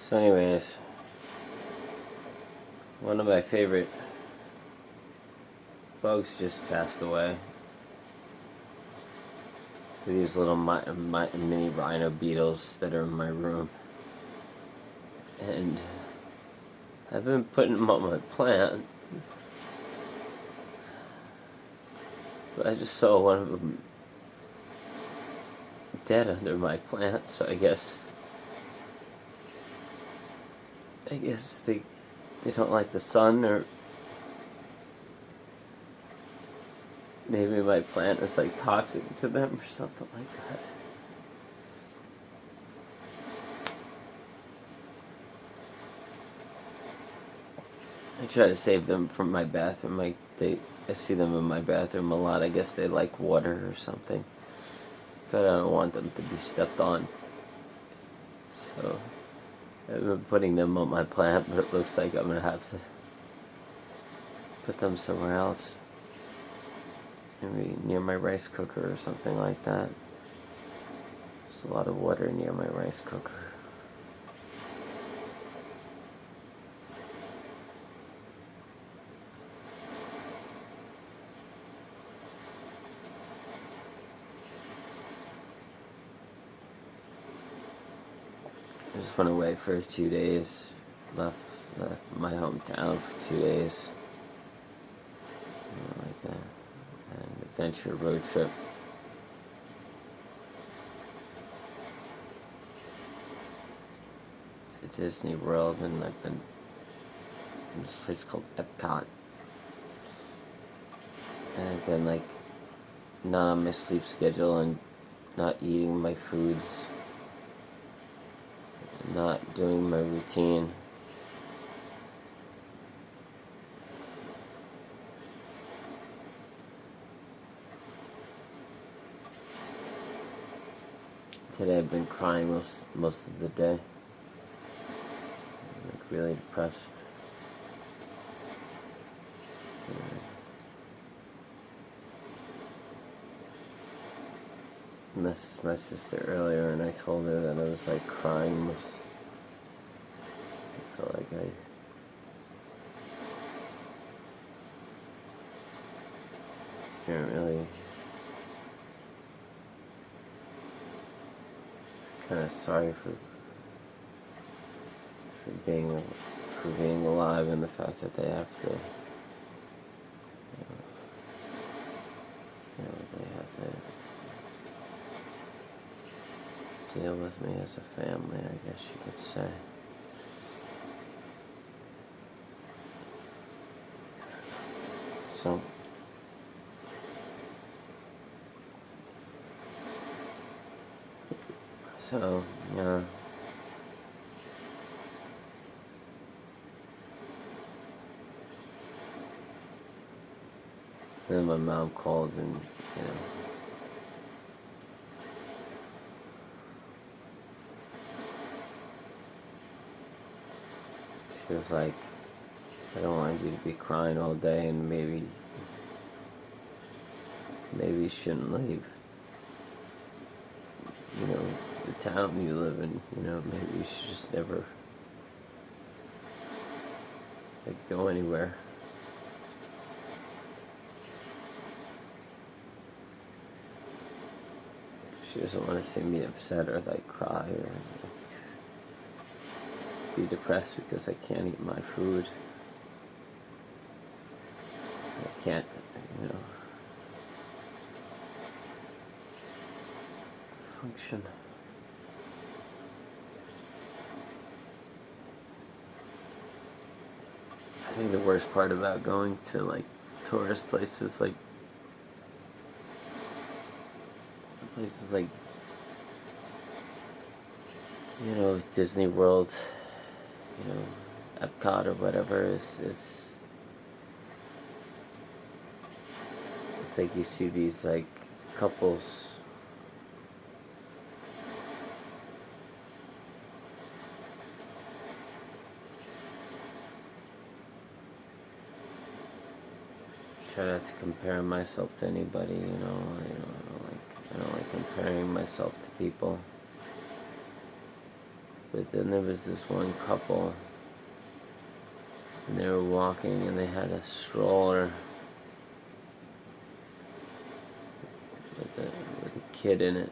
So anyways, one of my favorite bugs just passed away. These little mini rhino beetles that are in my room. And I've been putting them on my plant. But I just saw one of them dead under my plant, so I guess they don't like the sun, or maybe my plant is like toxic to them or something like that. I try to save them from my bathroom. I see them in my bathroom a lot. I guess they like water or something. But I don't want them to be stepped on. So I've been putting them on my plant, but it looks like I'm going to have to put them somewhere else. Maybe near my rice cooker or something like that. There's a lot of water near my rice cooker. I just went away for 2 days. Left my hometown for 2 days. Like an adventure road trip. To Disney World, and I've been in this place called Epcot. And I've been like not on my sleep schedule and not eating my foods. Not doing my routine. Today I've been crying most of the day. I'm like really depressed. I messaged my sister earlier and I told her that I was like crying. I felt like I didn't really. Kind of sorry for being alive, and the fact that they have to, they have to deal with me as a family, I guess you could say. So, yeah. Then my mom called and, she was like, I don't want you to be crying all day, and maybe you shouldn't leave, the town you live in, maybe you should just never go anywhere. She doesn't want to see me upset or cry or be depressed because I can't eat my food. I can't, function. I think the worst part about going to tourist places like Disney World, Epcot or whatever is it's like you see these couples try not to compare myself to anybody, I don't like comparing myself to people. But then there was this one couple, and they were walking, and they had a stroller with a kid in it.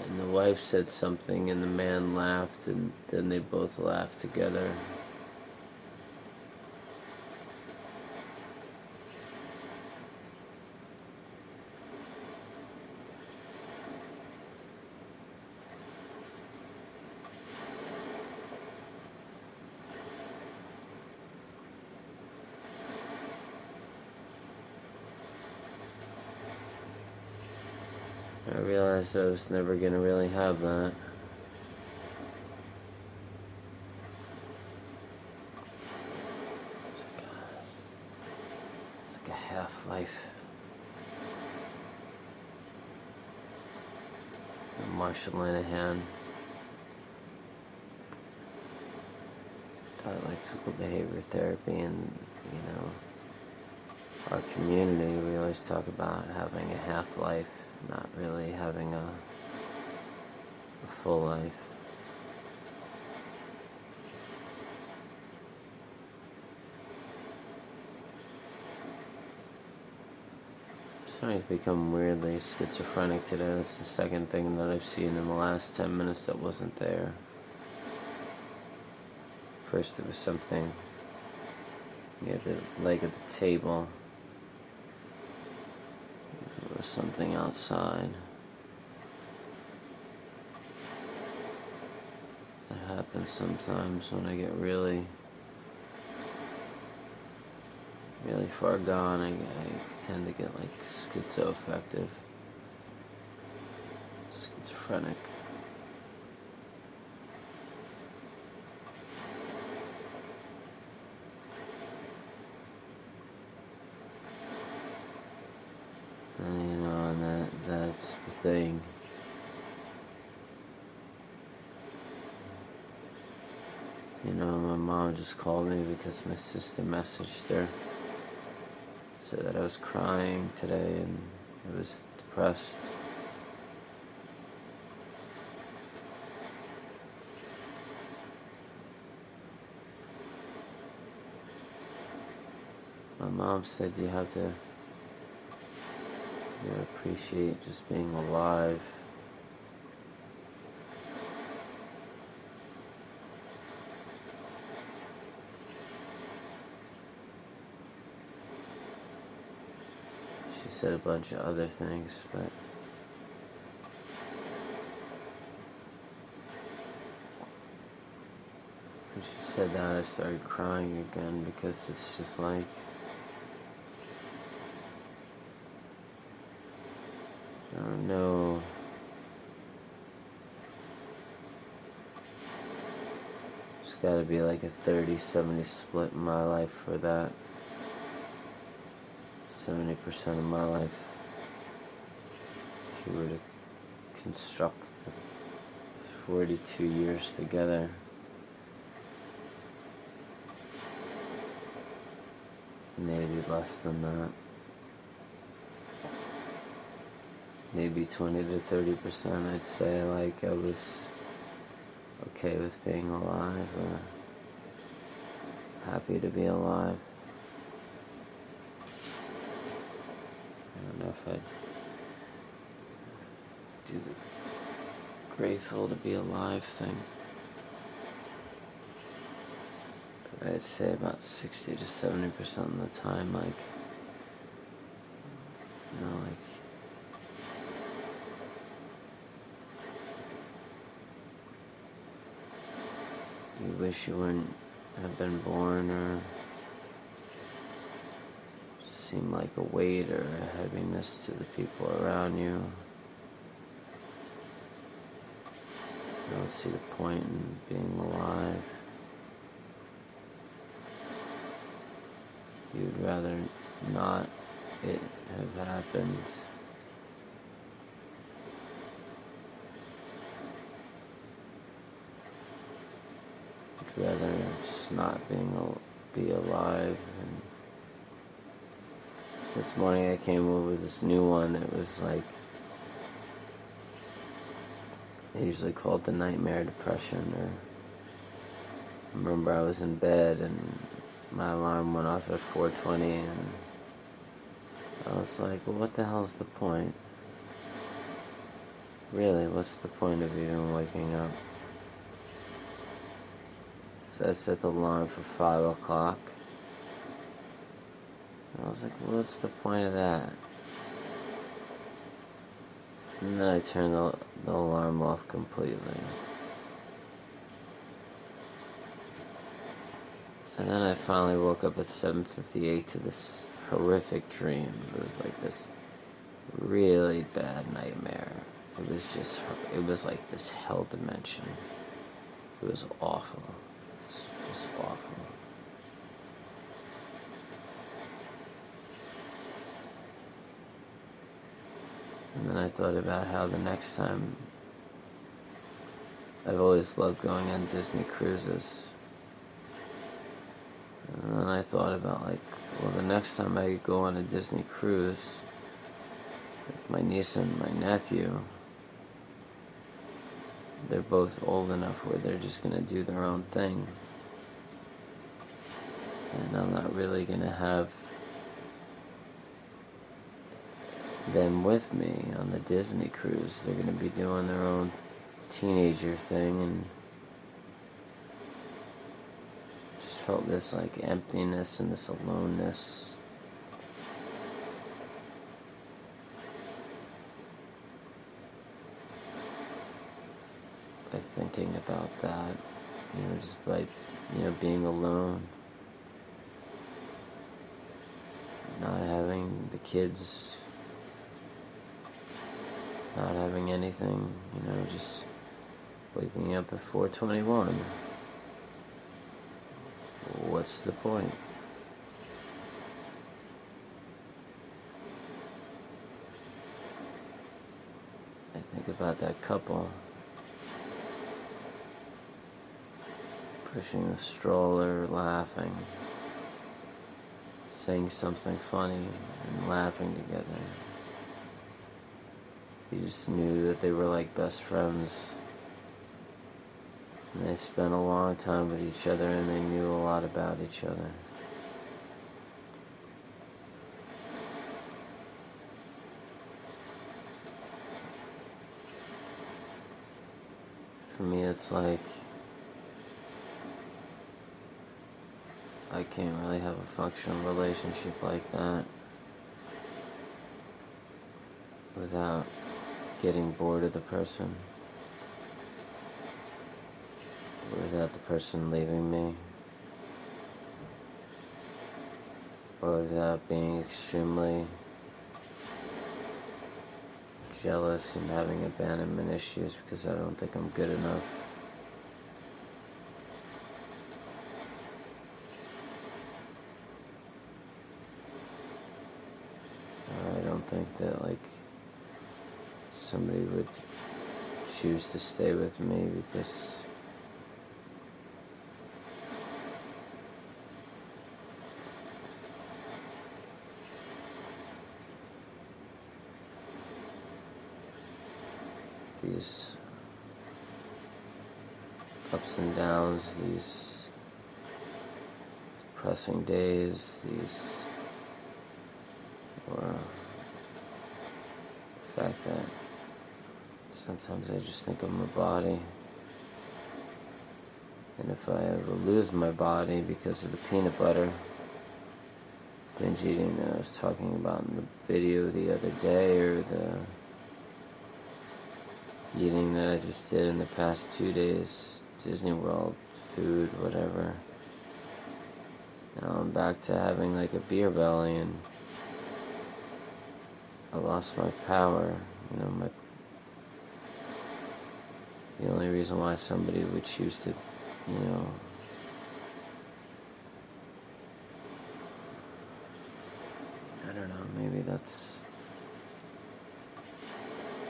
And the wife said something, and the man laughed, and then they both laughed together. I realized I was never going to really have that. It's like a half-life. Marshall Linehan taught lexical behavior therapy, and our community, we always talk about having a half-life, not really having a full life. I'm starting to become weirdly schizophrenic today. That's the second thing that I've seen in the last 10 minutes that wasn't there. First it was something near the leg of the table. There was something outside. That happens sometimes when I get really far gone. I tend to get like schizoaffective, schizophrenic. And that's the thing. My mom just called me because my sister messaged her, said that I was crying today and I was depressed. My mom said you have to appreciate just being alive. She said a bunch of other things, but when she said that, I started crying again, because it's just like, I don't know. There's gotta be like a 30-70 split in my life for that. 70% of my life. If you were to construct the 42 years together. Maybe less than that. Maybe 20 to 30%, I'd say, like I was okay with being alive, or happy to be alive. I don't know if I'd do the grateful to be alive thing. But I'd say about 60 to 70% of the time, like, you wish you wouldn't have been born, or seem like a weight or a heaviness to the people around you. You don't see the point in being alive. You'd rather not it have happened. You'd rather just not be alive. And this morning I came over with this new one. It was like, I usually call it the nightmare depression. Or I remember I was in bed and my alarm went off at 4:20, and I was like, well, what the hell's the point? Really, what's the point of even waking up? So I set the alarm for 5 o'clock. And I was like, well, what's the point of that? And then I turned the alarm off completely. And then I finally woke up at 7:58 to this horrific dream. It was like this really bad nightmare. It was like this hell dimension. It was awful. It's just awful. And then I thought about how the next time, I've always loved going on Disney cruises. And then I thought about, like, well, the next time I go on a Disney cruise with my niece and my nephew, they're both old enough where they're just going to do their own thing. And I'm not really going to have them with me on the Disney cruise. They're going to be doing their own teenager thing, and just felt this like emptiness and this aloneness. By thinking about that, just by, being alone, not having the kids, not having anything, just waking up at 4:21. What's the point? I think about that couple pushing the stroller, laughing, saying something funny, and laughing together. You just knew that they were like best friends. And they spent a long time with each other, and they knew a lot about each other. For me, it's like I can't really have a functional relationship like that without getting bored of the person, without the person leaving me, or without being extremely jealous and having abandonment issues because I don't think I'm good enough. Or I don't think that somebody would choose to stay with me because these ups and downs, these depressing days, or the fact that sometimes I just think of my body, and if I ever lose my body because of the peanut butter binge eating that I was talking about in the video the other day, or the eating that I just did in the past 2 days, Disney World, food, whatever. Now I'm back to having like a beer belly, and I lost my power. The only reason why somebody would choose to, I don't know, maybe that's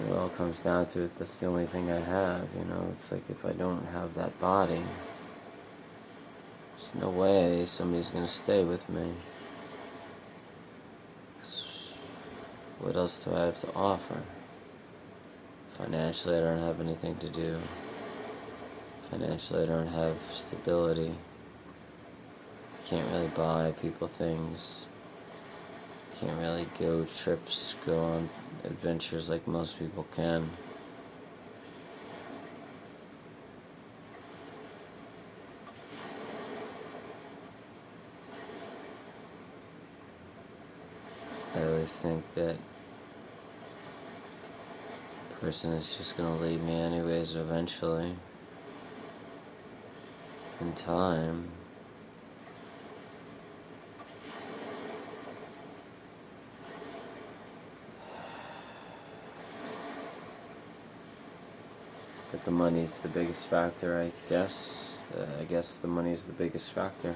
it all comes down to it. That's the only thing I have, It's like if I don't have that body, there's no way somebody's going to stay with me. What else do I have to offer? Financially, I don't have anything to do. Financially, I don't have stability. Can't really buy people things. Can't really go trips, go on adventures like most people can. I always think that person is just gonna leave me anyways eventually. In time. But the money's the biggest factor, I guess. I guess the money's the biggest factor.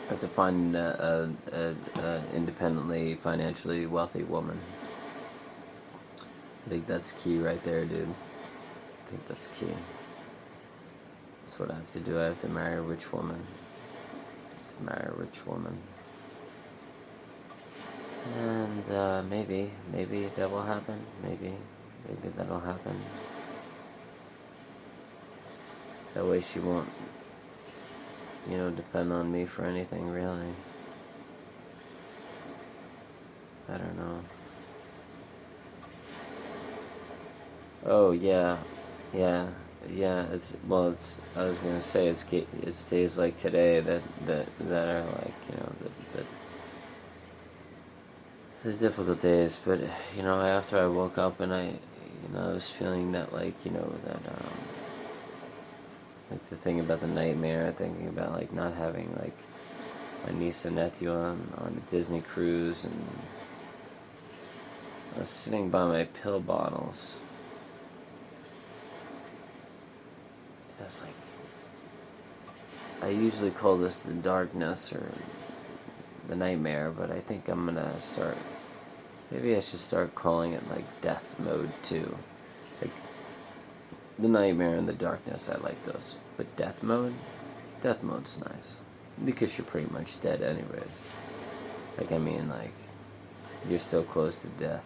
I have to find a independently, financially wealthy woman. I think that's key right there, dude. I think that's key. That's what I have to do. I have to marry a rich woman. Let's marry a rich woman. And maybe that will happen. Maybe that'll happen. That way she won't, depend on me for anything, really. I don't know. Oh, yeah. I was gonna say it's days like today that are like, the difficult days. But after I woke up and I was feeling that like the thing about the nightmare, thinking about like not having like my niece and nephew on a Disney cruise, and I was sitting by my pill bottles. It's like, I usually call this the darkness or the nightmare, but I think I'm gonna maybe I should start calling it like death mode too. Like, the nightmare and the darkness, I like those. But death mode's nice. Because you're pretty much dead anyways. Like, you're so close to death.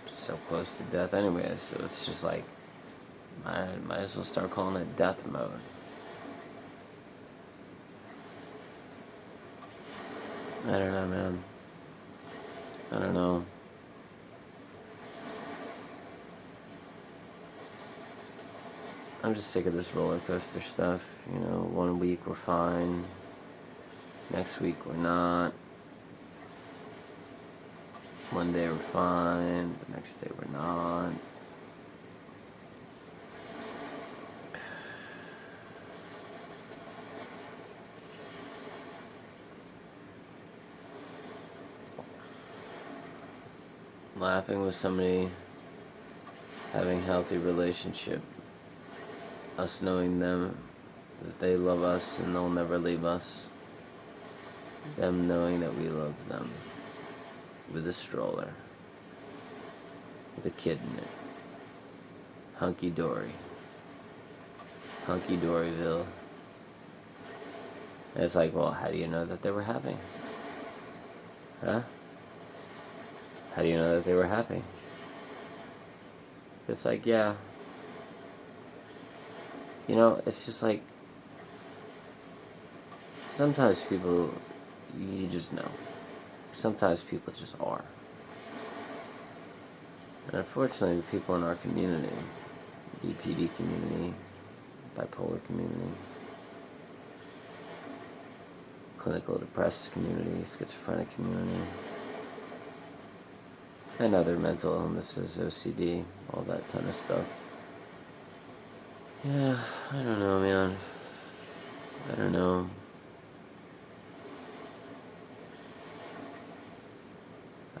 So close to death anyways, so it's just like, I might as well start calling it death mode. I don't know, man. I don't know. I'm just sick of this roller coaster stuff. 1 week we're fine. Next week we're not. One day we're fine. The next day we're not. Laughing with somebody, having a healthy relationship, us knowing them, that they love us and they'll never leave us, them knowing that we love them, with a stroller, with a kid in it, hunky-dory, hunky-doryville. And it's like, well, how do you know that they were happy? Huh? How do you know that they were happy? It's like, yeah. It's just like, sometimes people, you just know. Sometimes people just are. And unfortunately, the people in our community, BPD community, bipolar community, clinical depressed community, schizophrenic community, and other mental illnesses, OCD, all that kind of stuff. Yeah, I don't know, man. I don't know.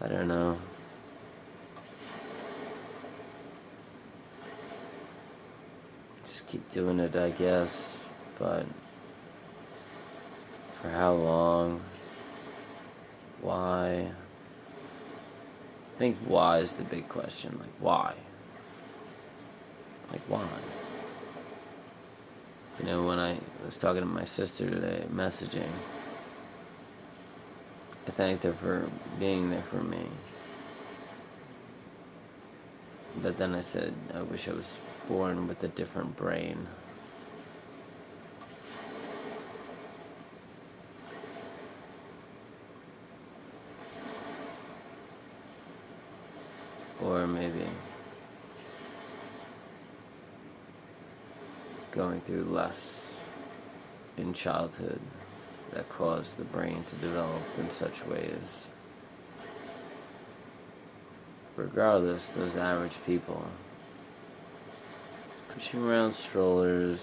I don't know. Just keep doing it, I guess. But for how long? Why? I think why is the big question. Like, why? Like, why? I was talking to my sister today, messaging. I thanked her for being there for me. But then I said, I wish I was born with a different brain. Or maybe going through less in childhood that caused the brain to develop in such ways. Regardless, those average people pushing around strollers,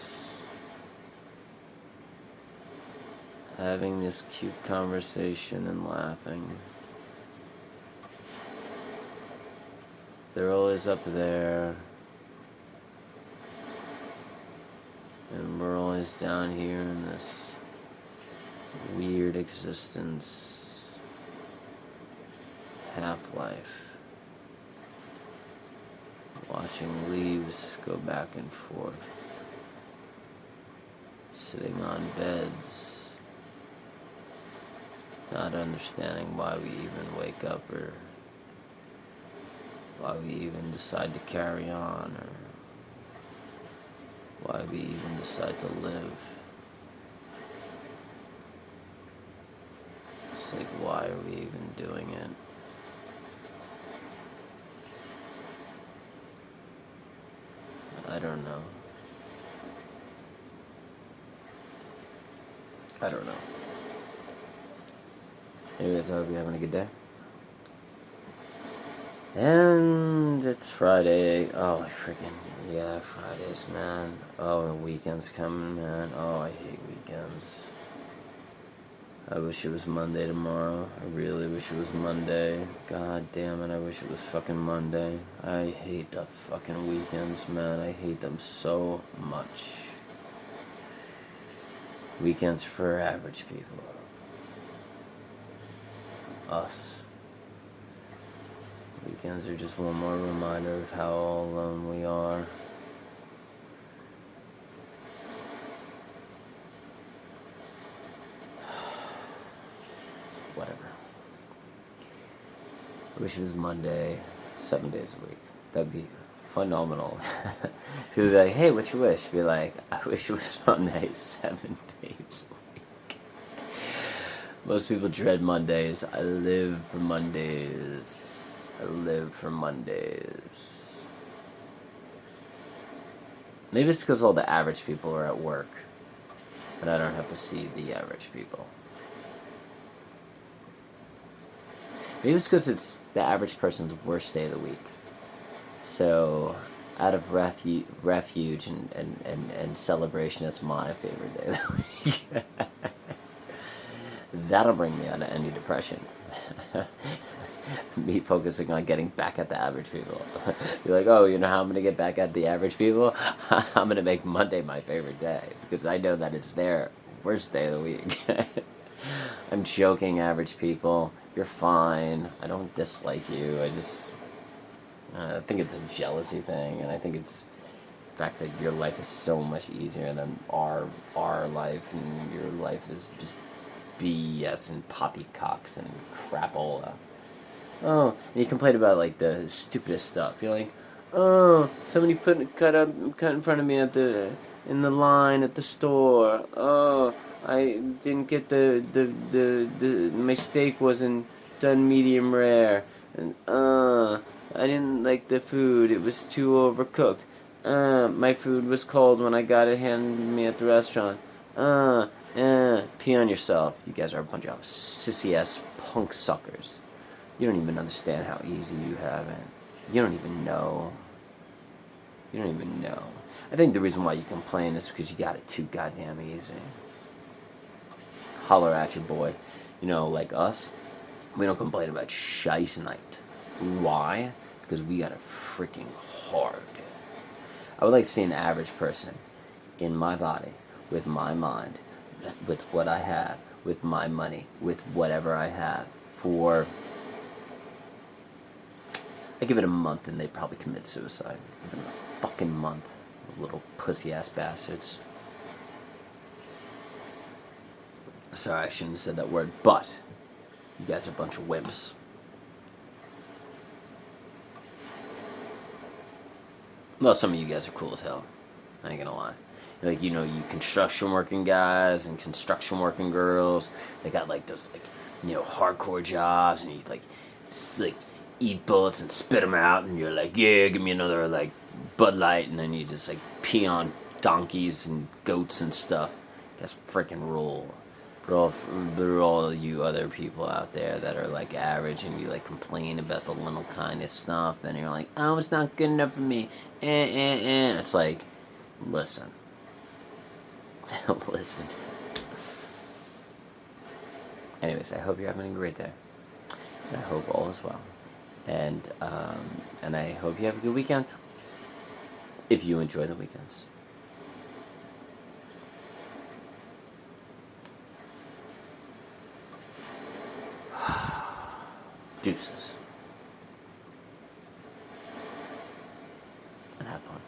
having this cute conversation and laughing. They're always up there, and we're always down here in this weird existence, half-life, watching leaves go back and forth, sitting on beds, not understanding why we even wake up or why we even decide to carry on or why we even decide to live. It's like, why are we even doing it? I don't know. I don't know. Anyways, I hope you're having a good day. And it's Friday. Oh, yeah, Fridays, man. Oh, the weekend's coming, man. Oh, I hate weekends. I wish it was Monday tomorrow. I really wish it was Monday. God damn it, I wish it was fucking Monday. I hate the fucking weekends, man. I hate them so much. Weekends for average people. Us. Weekends are just one more reminder of how all alone we are. Whatever. I wish it was Monday, 7 days a week. That'd be phenomenal. People would be like, hey, what's your wish? Be like, I wish it was Monday, 7 days a week. Most people dread Mondays. I live for Mondays. I live for Mondays. Maybe it's because all the average people are at work, and I don't have to see the average people. Maybe it's because it's the average person's worst day of the week. So, out of refuge and celebration, it's my favorite day of the week. That'll bring me out of any depression. Me focusing on getting back at the average people. You're like, oh, you know how I'm going to get back at the average people? I'm going to make Monday my favorite day, because I know that it's their worst day of the week. I'm joking, average people. You're fine. I don't dislike you. I think it's a jealousy thing, and I think it's the fact that your life is so much easier than our life, and your life is just BS and poppycocks and crapola. Oh, and you complain about like the stupidest stuff. You're like, oh, somebody cut in front of me in the line at the store. Oh, I didn't get my steak wasn't done medium rare, and I didn't like the food. It was too overcooked. My food was cold when I got it handed to me at the restaurant. Pee on yourself. You guys are a bunch of sissy-ass punk suckers. You don't even understand how easy you have it. You don't even know. I think the reason why you complain is because you got it too goddamn easy. Holler at you, boy. You know, like us, we don't complain about shice night. Why? Because we got it freaking hard. I would like to see an average person in my body, with my mind, with what I have, with my money, with whatever I have, for... I give it a month and they probably commit suicide. Give it a fucking month. Little pussy-ass bastards. Sorry, I shouldn't have said that word, but you guys are a bunch of wimps. Well, some of you guys are cool as hell. I ain't gonna lie. Like, you construction working guys and construction working girls, they got like those hardcore jobs, and you like eat bullets and spit them out, and you're like, yeah, give me another like Bud Light, and then you just like pee on donkeys and goats and stuff. That's freaking rule. For all you other people out there that are like average, and you like complain about the little kind of stuff, then you're like, oh, it's not good enough for me. It's like, listen. Listen. Anyways, I hope you're having a great day. And I hope all is well. And I hope you have a good weekend. If you enjoy the weekends. Deuces. And have fun.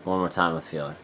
One more time with feeling.